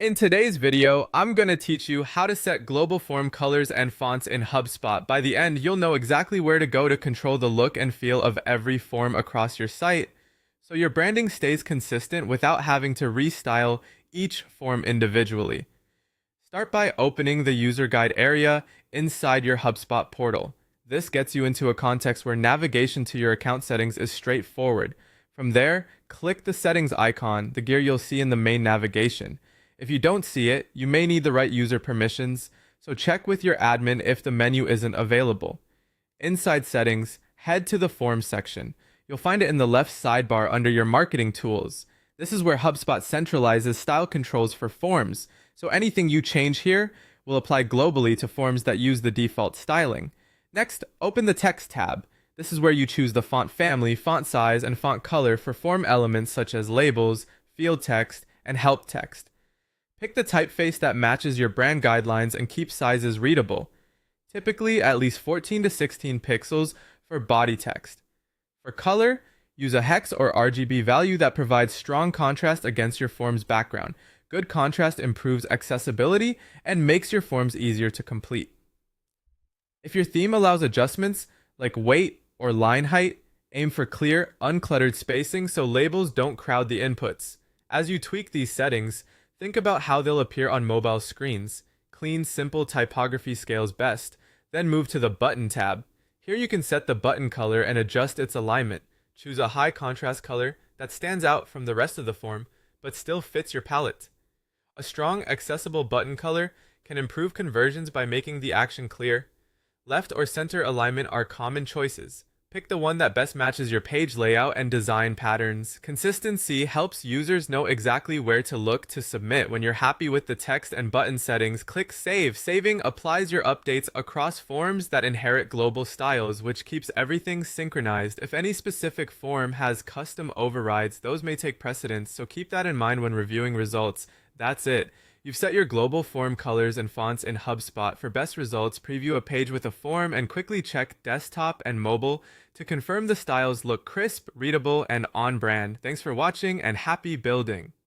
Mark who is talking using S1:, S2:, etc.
S1: In today's video, I'm going to teach you how to set global form colors and fonts in Hubspot. By the end, you'll know exactly where to go to control the look and feel of every form across your site, so your branding stays consistent without having to restyle each form individually. Start by opening the user guide area inside your Hubspot portal. This gets you into a context where navigation to your account settings is straightforward. From there, click the settings icon, the gear you'll see in the main navigation. If you don't see it, you may need the right user permissions, so check with your admin if the menu isn't available. Inside settings, head to the forms section. You'll find it in the left sidebar under your marketing tools. This is where HubSpot centralizes style controls for forms, so anything you change here will apply globally to forms that use the default styling. Next, open the text tab. This is where you choose the font family, font size, and font color for form elements such as labels, field text, and help text. Pick the typeface that matches your brand guidelines and keep sizes readable, typically at least 14 to 16 pixels for body text. For color, use a hex or RGB value that provides strong contrast against your form's background. Good contrast improves accessibility and makes your forms easier to complete. If your theme allows adjustments like weight or line height, aim for clear, uncluttered spacing so labels don't crowd the inputs. As you tweak these settings, think about how they'll appear on mobile screens. Clean, simple typography scales best. Then move to the Button tab. Here you can set the button color and adjust its alignment. Choose a high contrast color that stands out from the rest of the form, but still fits your palette. A strong, accessible button color can improve conversions by making the action clear. Left or center alignment are common choices. Pick the one that best matches your page layout and design patterns. Consistency helps users know exactly where to look to submit. When you're happy with the text and button settings, click Save. Saving applies your updates across forms that inherit global styles, which keeps everything synchronized. If any specific form has custom overrides, those may take precedence, so keep that in mind when reviewing results. That's it. You've set your global form colors and fonts in HubSpot. For best results, preview a page with a form and quickly check desktop and mobile to confirm the styles look crisp, readable, and on brand. Thanks for watching and happy building!